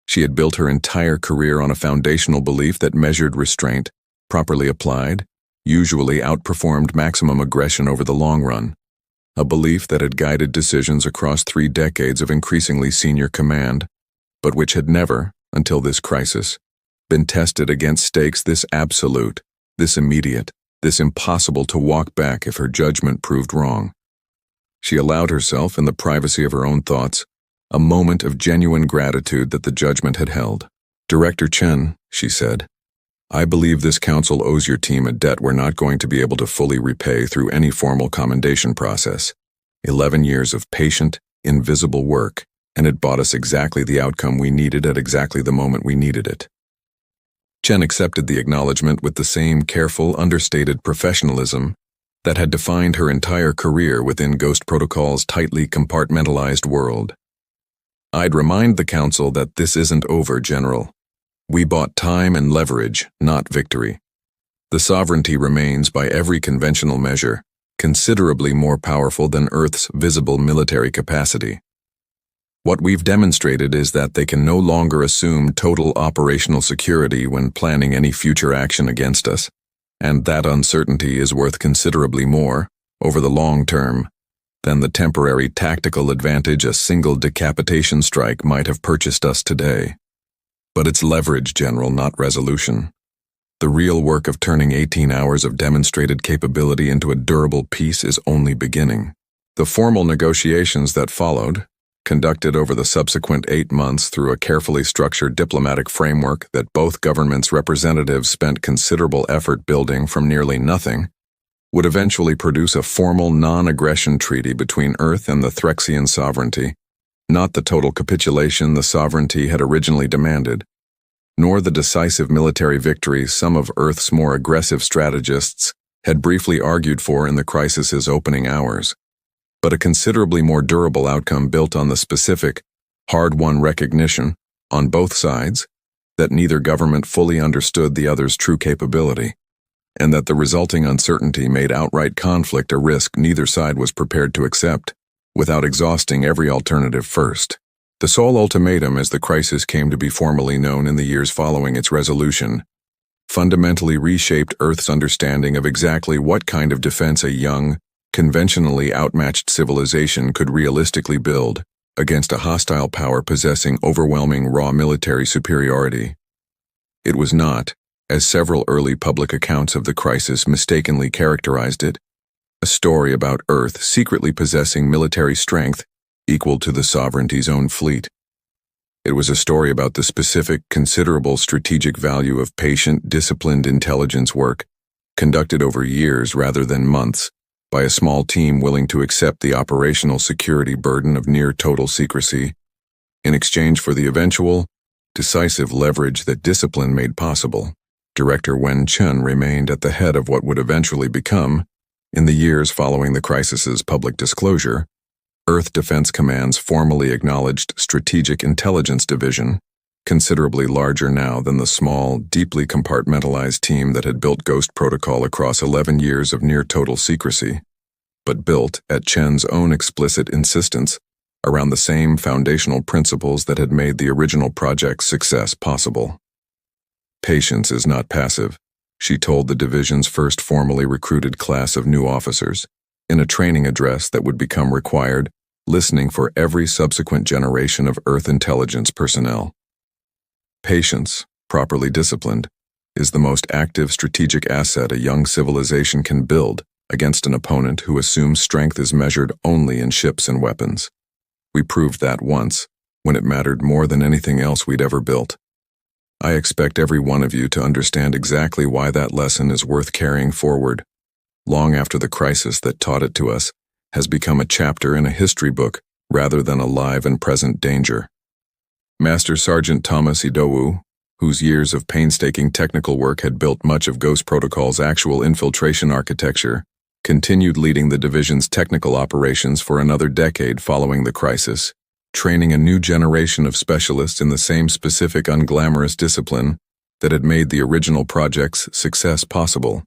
She had built her entire career on a foundational belief that measured restraint, properly applied, usually outperformed maximum aggression over the long run, a belief that had guided decisions across 3 decades of increasingly senior command, but which had never, until this crisis, been tested against stakes this absolute, this immediate, this impossible to walk back if her judgment proved wrong. She allowed herself, in the privacy of her own thoughts, a moment of genuine gratitude that the judgment had held. "Director Chen," she said, "I believe this council owes your team a debt we're not going to be able to fully repay through any formal commendation process. 11 years of patient, invisible work, and it bought us exactly the outcome we needed at exactly the moment we needed it." Chen accepted the acknowledgement with the same careful, understated professionalism that had defined her entire career within Ghost Protocol's tightly compartmentalized world. "I'd remind the Council that this isn't over, General. We bought time and leverage, not victory. The sovereignty remains, by every conventional measure, considerably more powerful than Earth's visible military capacity. What we've demonstrated is that they can no longer assume total operational security when planning any future action against us, and that uncertainty is worth considerably more, over the long term, than the temporary tactical advantage a single decapitation strike might have purchased us today. But it's leverage, General, not resolution. The real work of turning 18 hours of demonstrated capability into a durable peace is only beginning." The formal negotiations that followed, conducted over the subsequent 8 months through a carefully structured diplomatic framework that both governments' representatives spent considerable effort building from nearly nothing, would eventually produce a formal non-aggression treaty between Earth and the Threxian sovereignty, not the total capitulation the sovereignty had originally demanded, nor the decisive military victory some of Earth's more aggressive strategists had briefly argued for in the crisis's opening hours, but a considerably more durable outcome built on the specific, hard-won recognition, on both sides, that neither government fully understood the other's true capability, and that the resulting uncertainty made outright conflict a risk neither side was prepared to accept, without exhausting every alternative first. The Sol Ultimatum, as the crisis came to be formally known in the years following its resolution, fundamentally reshaped Earth's understanding of exactly what kind of defense a young, conventionally outmatched civilization could realistically build against a hostile power possessing overwhelming raw military superiority. It was not, as several early public accounts of the crisis mistakenly characterized it, a story about Earth secretly possessing military strength equal to the sovereignty's own fleet. It was a story about the specific, considerable strategic value of patient, disciplined intelligence work, conducted over years rather than months, by a small team willing to accept the operational security burden of near-total secrecy, in exchange for the eventual, decisive leverage that discipline made possible. Director Wen Chen remained at the head of what would eventually become, in the years following the crisis's public disclosure, Earth Defense Command's formally acknowledged Strategic Intelligence Division, considerably larger now than the small, deeply compartmentalized team that had built Ghost Protocol across 11 years of near-total secrecy, but built, at Chen's own explicit insistence, around the same foundational principles that had made the original project's success possible. Patience is not passive, she told the division's first formally recruited class of new officers, in a training address that would become required, listening for every subsequent generation of Earth intelligence personnel. Patience, properly disciplined, is the most active strategic asset a young civilization can build against an opponent who assumes strength is measured only in ships and weapons. We proved that once, when it mattered more than anything else we'd ever built. I expect every one of you to understand exactly why that lesson is worth carrying forward, long after the crisis that taught it to us has become a chapter in a history book rather than a live and present danger. Master Sergeant Thomas Idowu, whose years of painstaking technical work had built much of Ghost Protocol's actual infiltration architecture, continued leading the division's technical operations for another decade following the crisis, training a new generation of specialists in the same specific unglamorous discipline that had made the original project's success possible.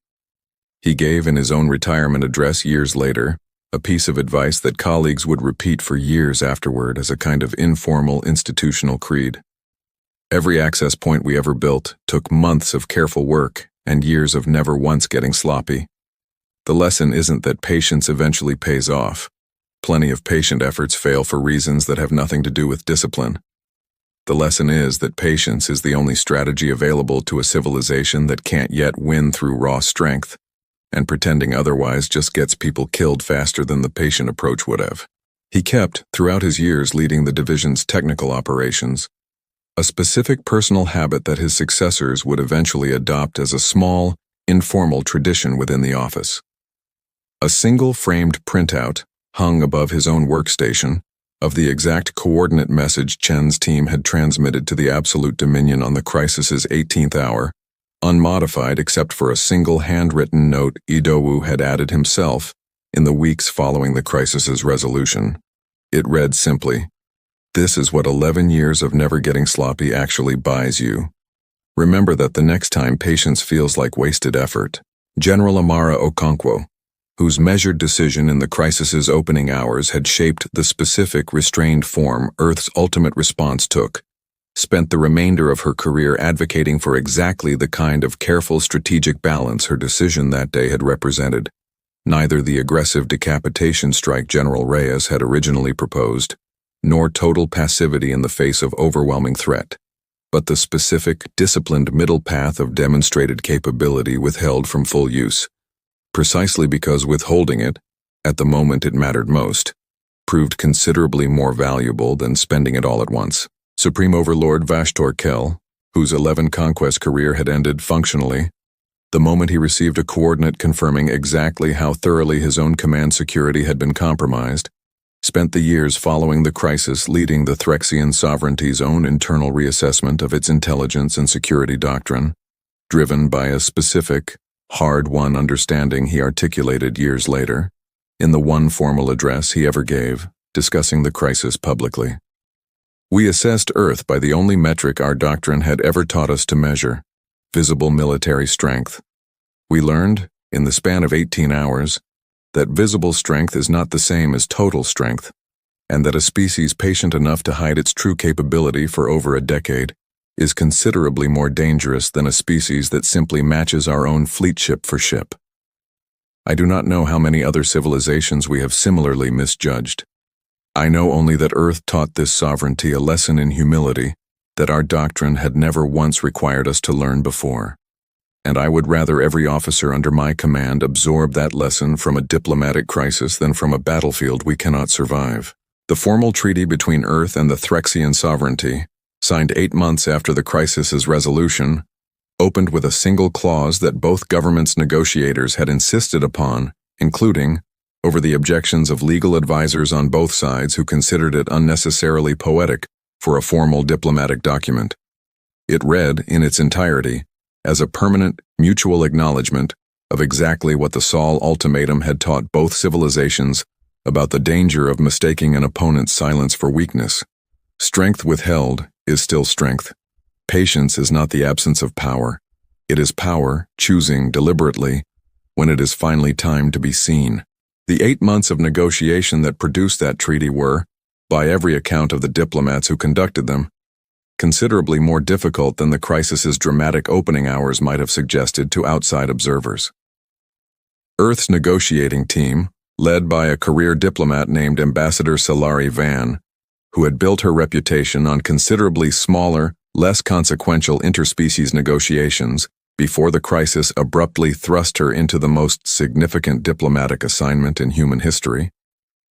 He gave in his own retirement address years later a piece of advice that colleagues would repeat for years afterward as a kind of informal institutional creed. Every access point we ever built took months of careful work and years of never once getting sloppy. The lesson isn't that patience eventually pays off. Plenty of patient efforts fail for reasons that have nothing to do with discipline. The lesson is that patience is the only strategy available to a civilization that can't yet win through raw strength, and pretending otherwise just gets people killed faster than the patient approach would have. He kept, throughout his years leading the division's technical operations, a specific personal habit that his successors would eventually adopt as a small, informal tradition within the office. A single framed printout, hung above his own workstation, of the exact coordinate message Chen's team had transmitted to the Absolute Dominion on the crisis's 18th hour, unmodified except for a single handwritten note Idowu had added himself in the weeks following the crisis's resolution. It read simply, "This is what 11 years of never getting sloppy actually buys you. Remember that the next time patience feels like wasted effort." General Amara Okonkwo, whose measured decision in the crisis's opening hours had shaped the specific restrained form Earth's ultimate response took, spent the remainder of her career advocating for exactly the kind of careful strategic balance her decision that day had represented. Neither the aggressive decapitation strike General Reyes had originally proposed, nor total passivity in the face of overwhelming threat, but the specific, disciplined middle path of demonstrated capability withheld from full use, precisely because withholding it, at the moment it mattered most, proved considerably more valuable than spending it all at once. Supreme Overlord Vashtor Kell, whose 11 conquest career had ended functionally, the moment he received a coordinate confirming exactly how thoroughly his own command security had been compromised, spent the years following the crisis leading the Threxian sovereignty's own internal reassessment of its intelligence and security doctrine, driven by a specific, hard-won understanding he articulated years later, in the one formal address he ever gave, discussing the crisis publicly. We assessed Earth by the only metric our doctrine had ever taught us to measure: visible military strength. We learned, in the span of 18 hours, that visible strength is not the same as total strength, and that a species patient enough to hide its true capability for over a decade is considerably more dangerous than a species that simply matches our own fleet ship for ship. I do not know how many other civilizations we have similarly misjudged. I know only that Earth taught this sovereignty a lesson in humility that our doctrine had never once required us to learn before. And I would rather every officer under my command absorb that lesson from a diplomatic crisis than from a battlefield we cannot survive. The formal treaty between Earth and the Threxian sovereignty, signed 8 months after the crisis's resolution, opened with a single clause that both governments' negotiators had insisted upon, including, over the objections of legal advisors on both sides who considered it unnecessarily poetic for a formal diplomatic document. It read, in its entirety, as a permanent, mutual acknowledgement of exactly what the Sol Ultimatum had taught both civilizations about the danger of mistaking an opponent's silence for weakness. Strength withheld is still strength. Patience is not the absence of power. It is power choosing deliberately when it is finally time to be seen. The 8 months of negotiation that produced that treaty were, by every account of the diplomats who conducted them, considerably more difficult than the crisis's dramatic opening hours might have suggested to outside observers. Earth's negotiating team, led by a career diplomat named Ambassador Salari Van, who had built her reputation on considerably smaller, less consequential interspecies negotiations before the crisis abruptly thrust her into the most significant diplomatic assignment in human history,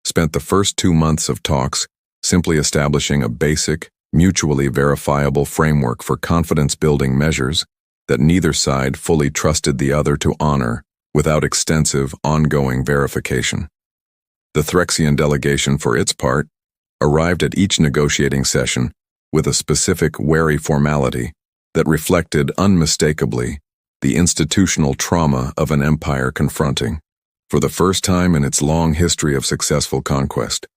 spent the first 2 months of talks simply establishing a basic, mutually verifiable framework for confidence-building measures that neither side fully trusted the other to honor without extensive, ongoing verification. The Threxian delegation, for its part, arrived at each negotiating session with a specific wary formality that reflected unmistakably the institutional trauma of an empire confronting, for the first time in its long history of successful conquest,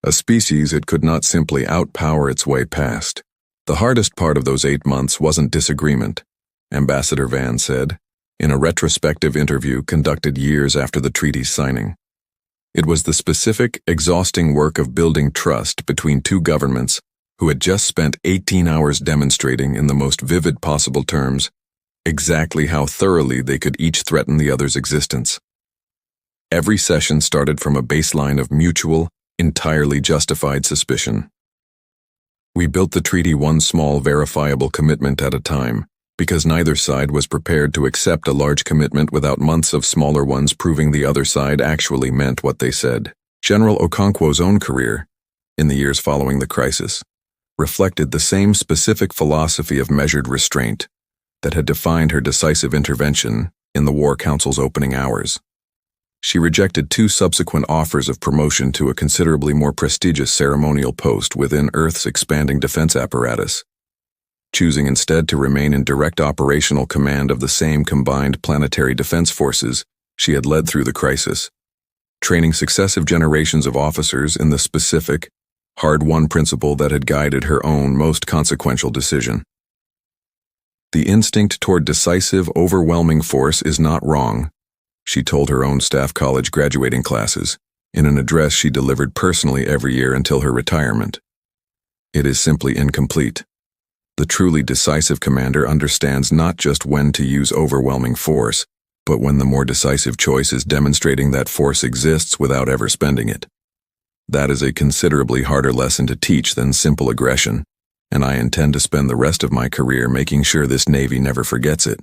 a species it could not simply outpower its way past. The hardest part of those 8 months wasn't disagreement, Ambassador Van said, in a retrospective interview conducted years after the treaty's signing. It was the specific, exhausting work of building trust between two governments who had just spent 18 hours demonstrating in the most vivid possible terms exactly how thoroughly they could each threaten the other's existence. Every session started from a baseline of mutual, entirely justified suspicion. We built the treaty one small, verifiable commitment at a time, because neither side was prepared to accept a large commitment without months of smaller ones proving the other side actually meant what they said. General Okonkwo's own career, in the years following the crisis, reflected the same specific philosophy of measured restraint that had defined her decisive intervention in the War Council's opening hours. She rejected 2 subsequent offers of promotion to a considerably more prestigious ceremonial post within Earth's expanding defense apparatus, choosing instead to remain in direct operational command of the same combined planetary defense forces she had led through the crisis, training successive generations of officers in the specific, hard-won principle that had guided her own most consequential decision. The instinct toward decisive, overwhelming force is not wrong, she told her own staff college graduating classes, in an address she delivered personally every year until her retirement. It is simply incomplete. The truly decisive commander understands not just when to use overwhelming force, but when the more decisive choice is demonstrating that force exists without ever spending it. That is a considerably harder lesson to teach than simple aggression, and I intend to spend the rest of my career making sure this Navy never forgets it.